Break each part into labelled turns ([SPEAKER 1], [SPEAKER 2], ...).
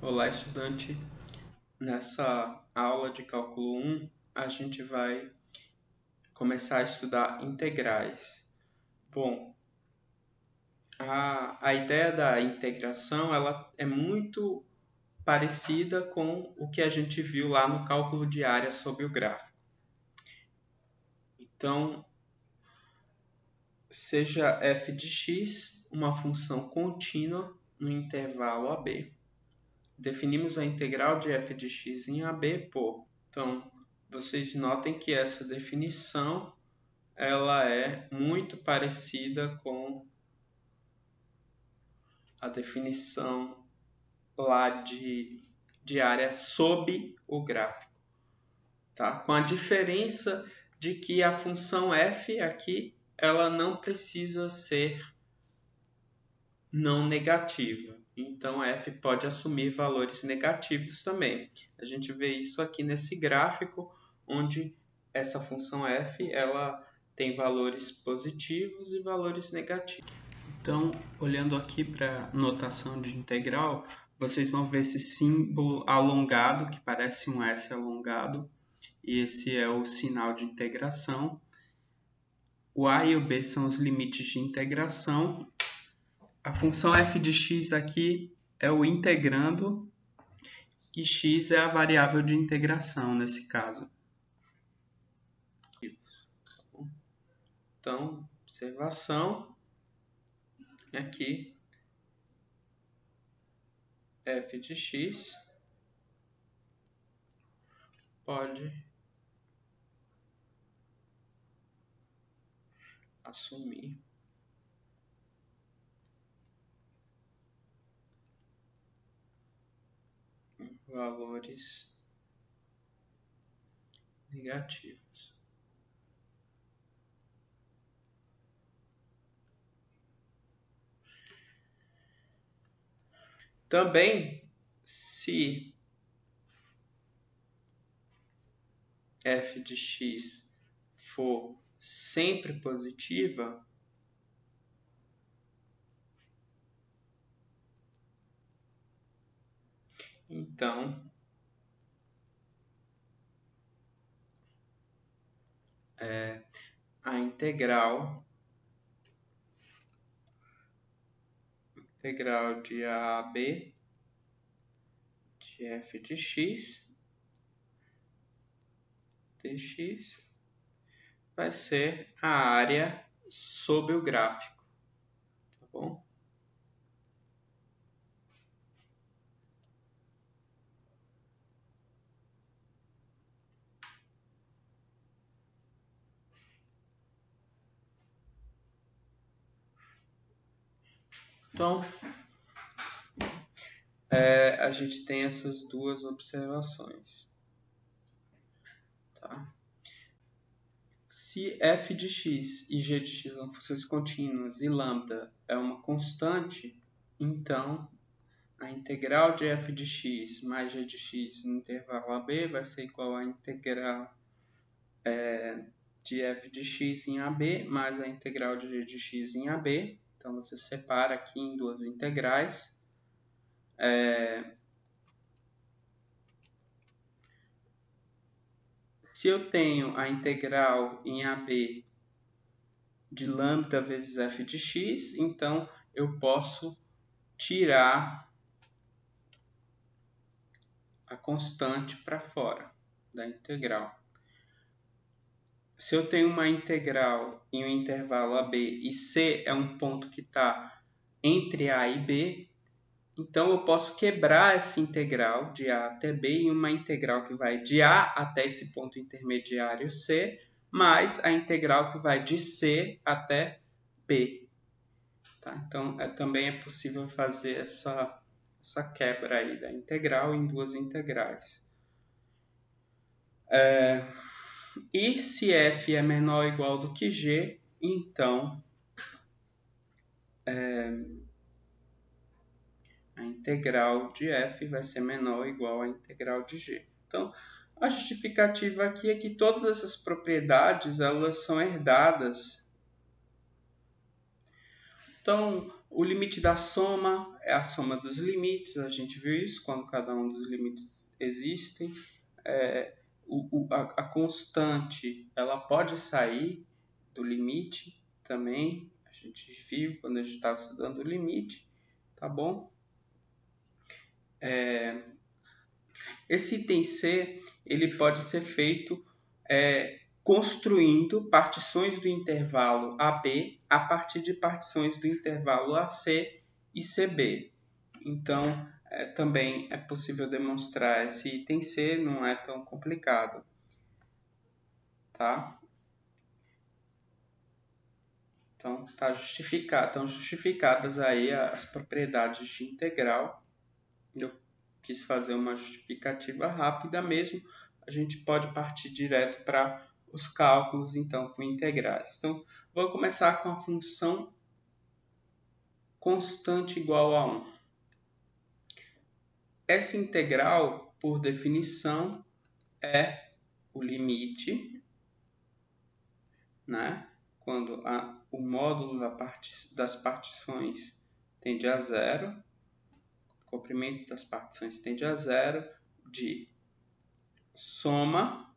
[SPEAKER 1] Olá, estudante. Nessa aula de cálculo 1, a gente vai começar a estudar integrais. Bom, a ideia da integração ela é muito parecida com o que a gente viu lá no cálculo de área sobre o gráfico. Então, seja f de x uma função contínua no intervalo AB. Definimos a integral de f de x em AB por... Então, vocês notem que essa definição ela é muito parecida com a definição lá de área sob o gráfico, tá? Com a diferença de que a função f aqui ela não precisa ser não negativa. Então, f pode assumir valores negativos também. A gente vê isso aqui nesse gráfico, onde essa função f ela tem valores positivos e valores negativos. Então, olhando aqui para a notação de integral, vocês vão ver esse símbolo alongado, que parece um S alongado, e esse é o sinal de integração. O A e o B são os limites de integração. A função f de x aqui é o integrando e x é a variável de integração nesse caso. Então, observação, aqui f de x pode assumir valores negativos. Também, se f de x for sempre positiva, então a integral de A a B de f de x dx vai ser a área sob o gráfico, tá bom? Então, a gente tem essas duas observações. Tá? Se f de x e g de x são funções contínuas e lambda é uma constante, então a integral de f de x mais g de x no intervalo AB vai ser igual à integral de f de x em AB mais a integral de g de x em AB. Então, você separa aqui em duas integrais. Se eu tenho a integral em AB de lambda vezes f de x, então eu posso tirar a constante para fora da integral. Se eu tenho uma integral em um intervalo AB e C é um ponto que está entre A e B, então eu posso quebrar essa integral de A até B em uma integral que vai de A até esse ponto intermediário C, mais a integral que vai de C até B. Tá? Então, também é possível fazer essa quebra aí da integral em duas integrais. E se f é menor ou igual do que g, então a integral de f vai ser menor ou igual à integral de g. Então, a justificativa aqui é que todas essas propriedades elas são herdadas. Então,
[SPEAKER 2] O limite da soma é a soma dos limites, a gente viu isso quando cada um dos limites existem. A constante ela pode sair do limite também, a gente viu quando a gente estava estudando o limite, tá bom? Esse item C ele pode ser feito construindo partições do intervalo AB a partir de partições do intervalo AC e CB. Então, também é possível demonstrar esse item C, não é tão complicado. Tá? Então, estão justificadas aí as propriedades de integral. Eu quis fazer uma justificativa rápida mesmo. A gente pode partir direto para os cálculos, então, com integrais. Então, vamos começar com a função constante igual a 1. Essa integral, por definição, é o limite, né? Quando o módulo das partições tende a zero, o comprimento das partições tende a zero, de soma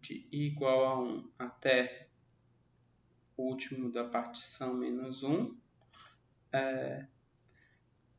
[SPEAKER 2] de i igual a 1 até o último da partição menos 1,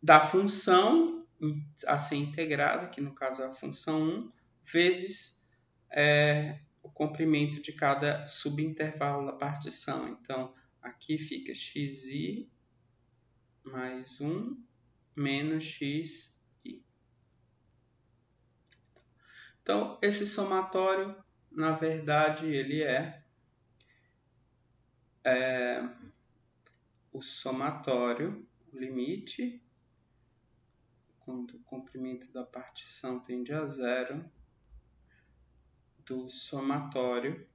[SPEAKER 2] da função a ser integrada, que no caso é a função 1, vezes o comprimento de cada subintervalo da partição. Então, aqui fica xi mais 1 menos xi. Então, esse somatório, na verdade, ele é o somatório, o limite, quando o comprimento da partição tende a zero, do somatório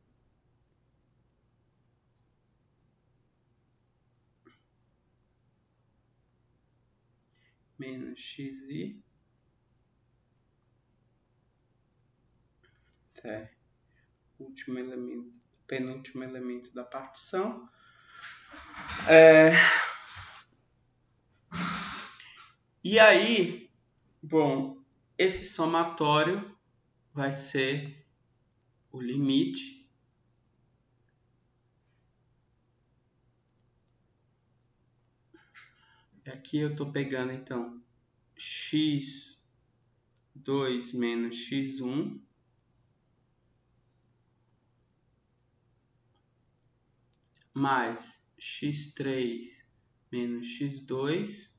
[SPEAKER 2] menos xi, último elemento, penúltimo elemento da partição. E aí, bom, esse somatório vai ser o limite aqui eu estou pegando então x2 menos x1 mais x3 menos x2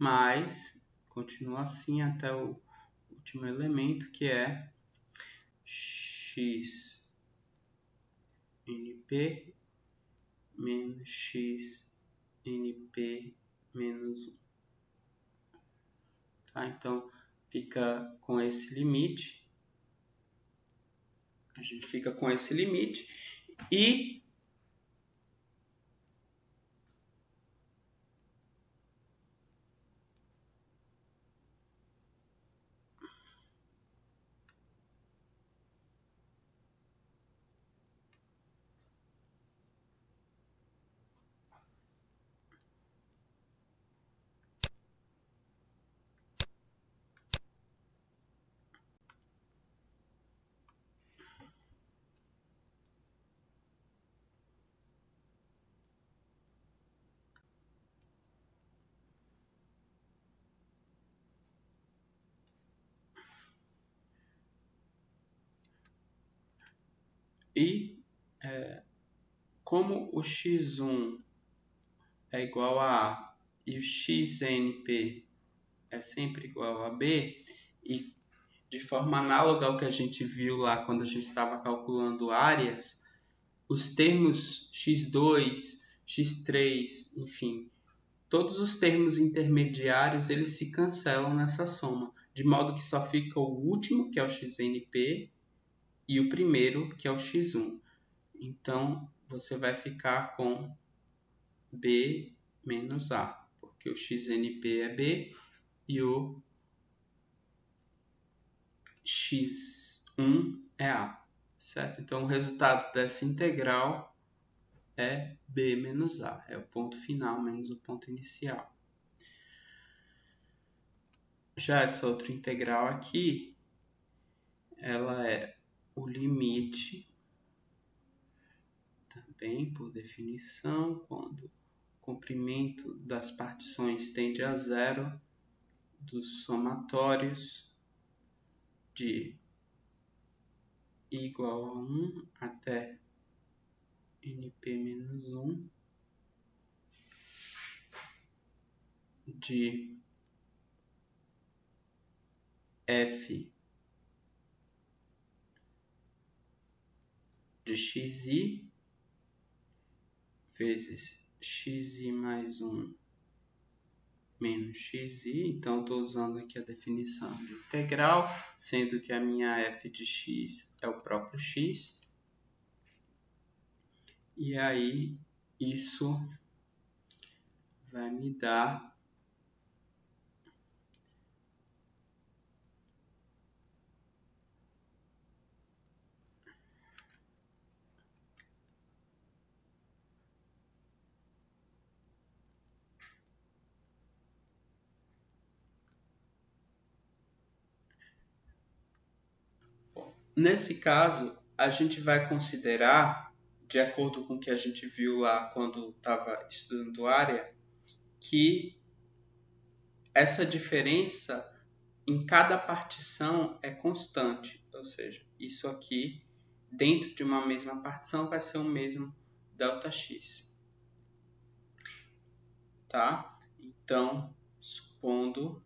[SPEAKER 2] mais, continua assim até o último elemento, que é xnp menos xnp menos 1. Tá? Então, fica com esse limite. A gente fica com esse limite. E como o x1 é igual a A e o xnp é sempre igual a B, e de forma análoga ao que a gente viu lá quando a gente estava calculando áreas, os termos x2, x3, enfim, todos os termos intermediários eles se cancelam nessa soma, de modo que só fica o último, que é o xnp, e o primeiro, que é o x1. Então, você vai ficar com B menos A, porque o xnp é B e o x1 é A, certo? Então, o resultado dessa integral é B menos A. É o ponto final menos o ponto inicial. Já essa outra integral aqui, ela é o limite, também por definição, quando o comprimento das partições tende a zero, dos somatórios de I igual a 1 até NP menos 1 de F de xi vezes xi mais 1 menos xi. Então, estou usando aqui a definição de integral, sendo que a minha f de x é o próprio x. E aí, isso vai me dar Nesse caso, a gente vai considerar, de acordo com o que a gente viu lá quando estava estudando área, que essa diferença em cada partição é constante, ou seja, isso aqui dentro de uma mesma partição vai ser o mesmo ΔX. Tá? Então, supondo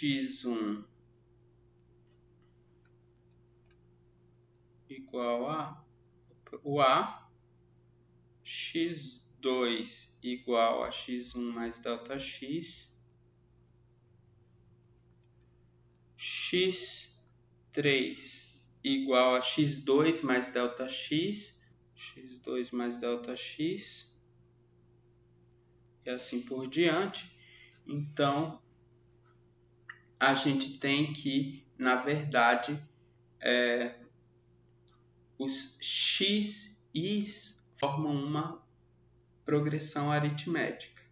[SPEAKER 2] x1 igual a o A, x2 igual a x1 mais ΔX, x3 igual a x2 mais ΔX, x2 mais ΔX, e assim por diante. Então, a gente tem que, na verdade, os x e formam uma progressão aritmética.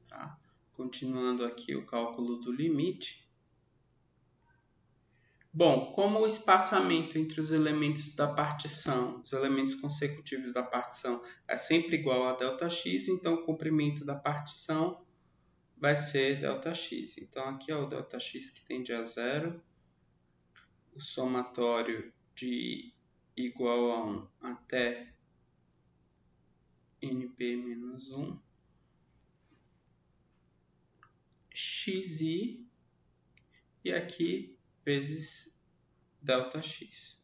[SPEAKER 2] Tá? Continuando aqui o cálculo do limite. Bom, como o espaçamento entre os elementos da partição, os elementos consecutivos da partição, é sempre igual a ΔX, então o comprimento da partição vai ser ΔX. Então aqui é o ΔX que tende a zero, o somatório de igual a 1 até NP menos 1, XI, e aqui vezes ΔX.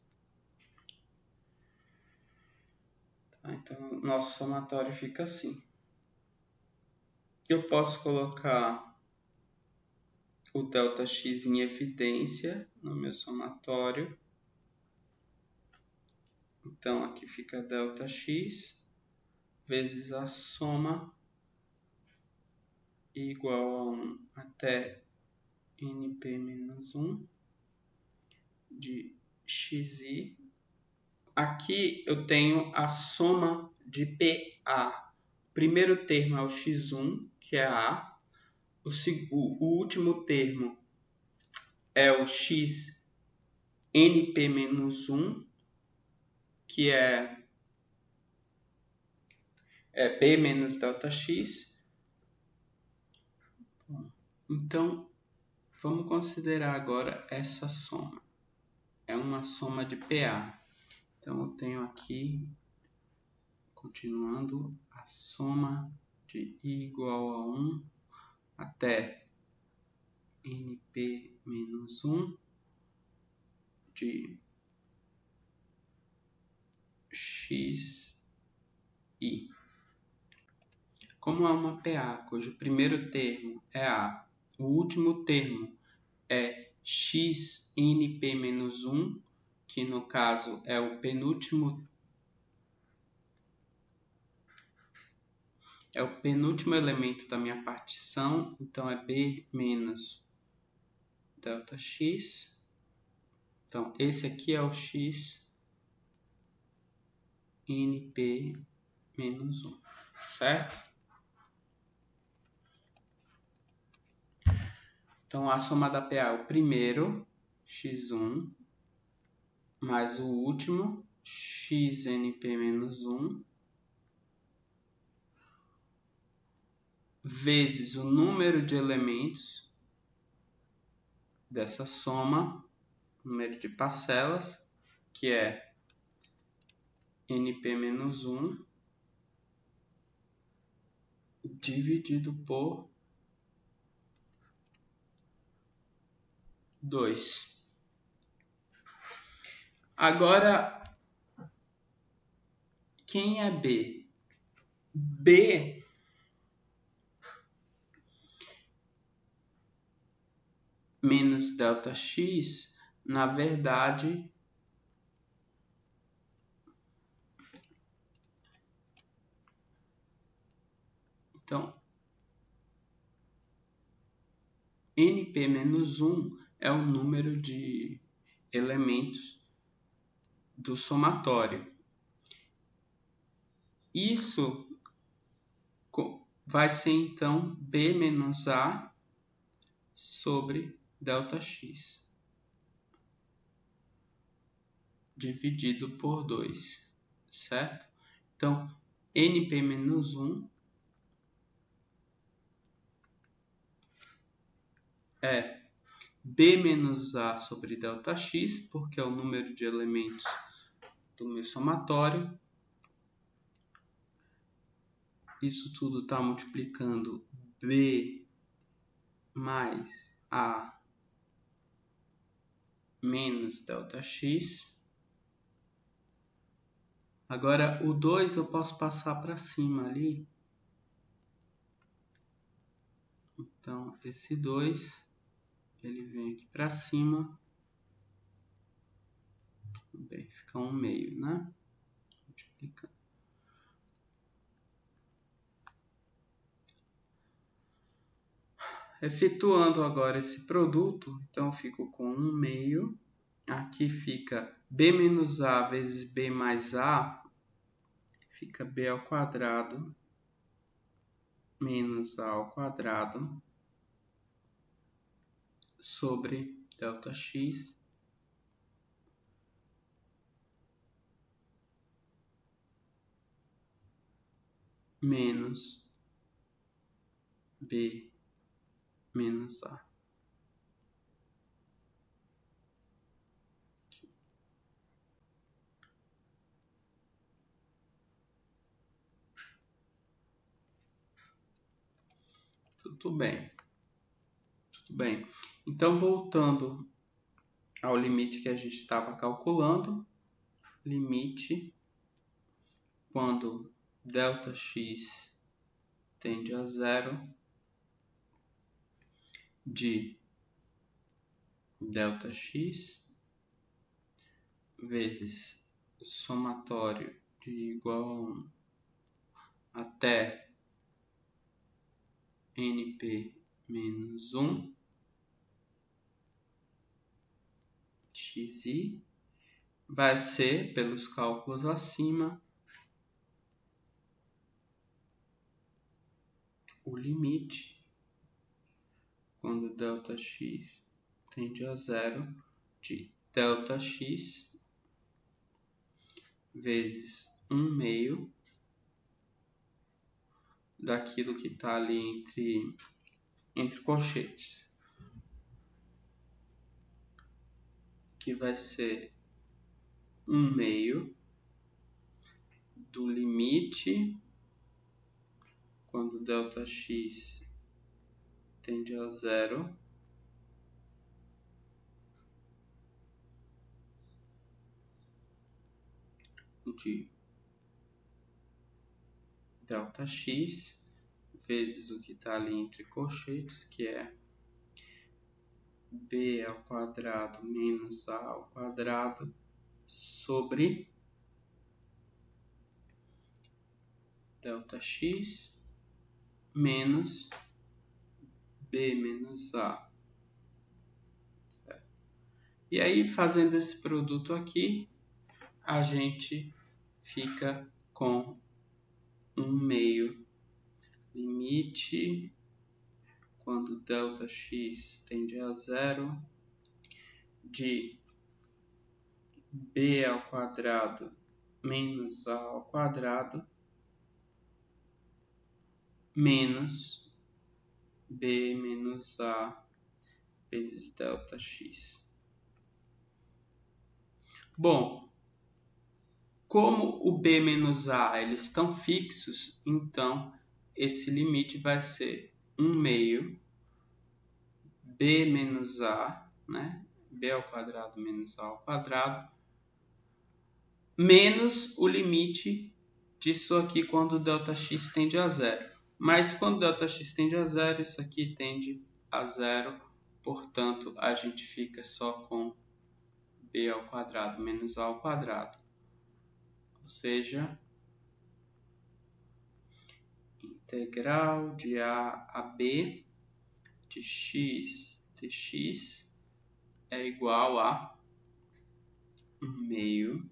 [SPEAKER 2] Tá? Então, nosso somatório fica assim. Eu posso colocar o ΔX em evidência no meu somatório. Então, aqui fica ΔX vezes a soma igual a 1 até NP menos 1 de XI. Aqui eu tenho a soma de PA. O primeiro termo é o x1, que é A. O último termo é o x NP menos 1, que é B menos ΔX. Então, vamos considerar agora essa soma. É uma soma de PA. Então, eu tenho aqui, continuando, a soma de I igual a 1 até NP menos 1 de XI. Como é uma PA, cujo primeiro termo é A, o último termo é XNP menos 1, que no caso é o penúltimo é o penúltimo elemento da minha partição, então é B menos delta x. Então, esse aqui é o x np menos 1, certo? Então, a soma da PA é o primeiro, x1, mais o último, xnp menos 1, vezes o número de elementos dessa soma, número de parcelas, que é np menos 1, dividido por 2. Agora, quem é B? B menos delta x, na verdade, então, np menos 1 é o número de elementos do somatório. Isso vai ser, então, B menos A sobre delta x, dividido por 2, certo? Então, np menos 1 é B menos A sobre delta x, porque é o número de elementos do meu somatório. Isso tudo está multiplicando B mais A menos delta x. Agora, o 2 eu posso passar para cima ali. Então, esse 2, ele vem aqui para cima. Tudo bem, fica 1/2, né? Multiplicando. Efetuando agora esse produto, então eu fico com 1/2. Aqui fica B menos A vezes B mais A, fica B ao quadrado menos A ao quadrado sobre delta x menos B menos A. Tudo bem. Tudo bem. Então, voltando ao limite que a gente estava calculando, limite quando delta x tende a 0 de delta x vezes somatório de igual a 1 até np menos 1 xi vai ser, pelos cálculos acima, o limite quando delta x tende a 0 de delta x vezes 1/2 daquilo que está ali entre colchetes, que vai ser 1/2 do limite quando delta x tende a 0 de delta x vezes o que está ali entre colchetes, que é b ao quadrado menos a ao quadrado sobre delta x menos B menos A. Certo? E aí, fazendo esse produto aqui, a gente fica com 1/2 limite quando ΔX tende a 0 de B ao quadrado menos A ao quadrado menos B menos A vezes ΔX. Bom, como o B menos A eles estão fixos, então esse limite vai ser 1/2 B menos A, né? B ao quadrado menos A ao quadrado, menos o limite disso aqui quando ΔX tende a 0. Mas quando ΔX tende a 0, isso aqui tende a 0, portanto, a gente fica só com B ao quadrado menos A ao quadrado. Ou seja, integral de A a B de x dx é igual a 1/2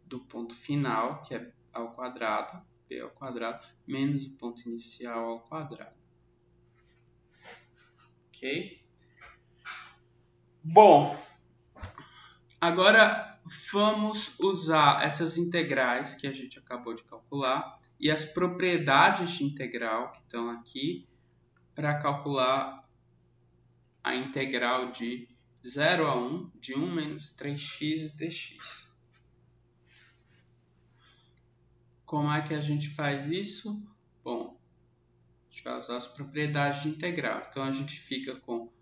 [SPEAKER 2] do ponto final, que é ao quadrado, B ao quadrado, menos o ponto inicial ao quadrado. Ok? Bom, agora vamos usar essas integrais que a gente acabou de calcular e as propriedades de integral que estão aqui para calcular a integral de 0 a 1 de 1 menos 3x dx. Como é que a gente faz isso? Bom, a gente vai usar as propriedades de integral. Então, a gente fica com...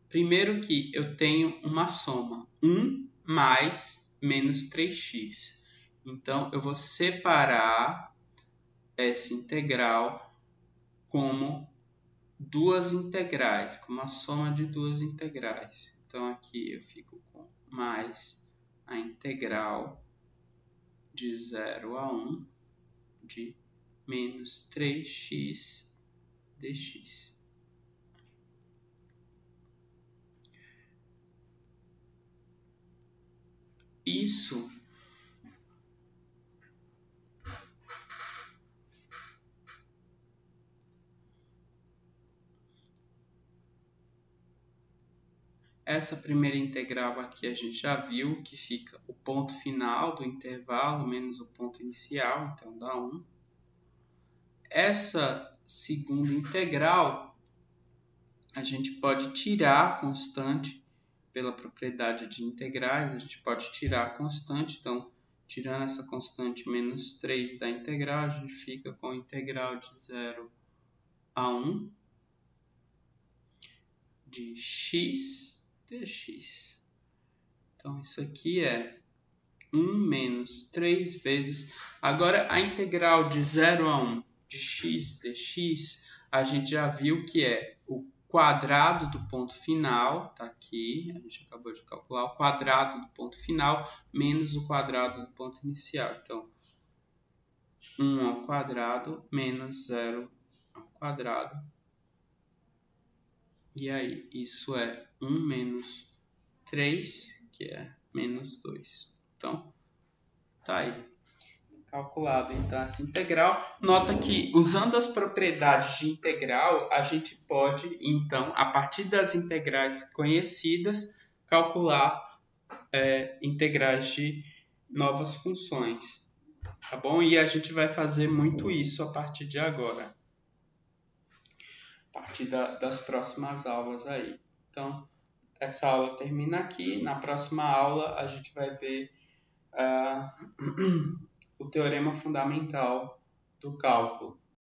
[SPEAKER 2] Primeiro que eu tenho uma soma, 1 mais menos 3x. Então, eu vou separar essa integral como duas integrais, como a soma de duas integrais. Então, aqui eu fico com mais a integral de 0 a 1 de menos 3x dx. Isso essa primeira integral aqui a gente já viu que fica o ponto final do intervalo menos o ponto inicial, então dá 1. Essa segunda integral a gente pode tirar a constante pela propriedade de integrais, a gente pode tirar a constante, então tirando essa constante menos 3 da integral, a gente fica com a integral de 0 a 1 de x dx. Então isso aqui é 1 menos 3 vezes... Agora a integral de 0 a 1 de x dx, a gente já viu que é o quadrado do ponto final, tá aqui, a gente acabou de calcular o quadrado do ponto final menos o quadrado do ponto inicial. Então, 1 ao quadrado menos 0 ao quadrado. E aí, isso é 1 menos 3, que é menos 2. Então, tá aí. Calculado então essa integral. Nota que usando as propriedades de integral, a gente pode então, a partir das integrais conhecidas, calcular integrais de novas funções, tá bom? E a gente vai fazer muito isso a partir de agora, a partir das próximas aulas aí. Então, essa aula termina aqui. Na próxima aula a gente vai ver o teorema fundamental do cálculo.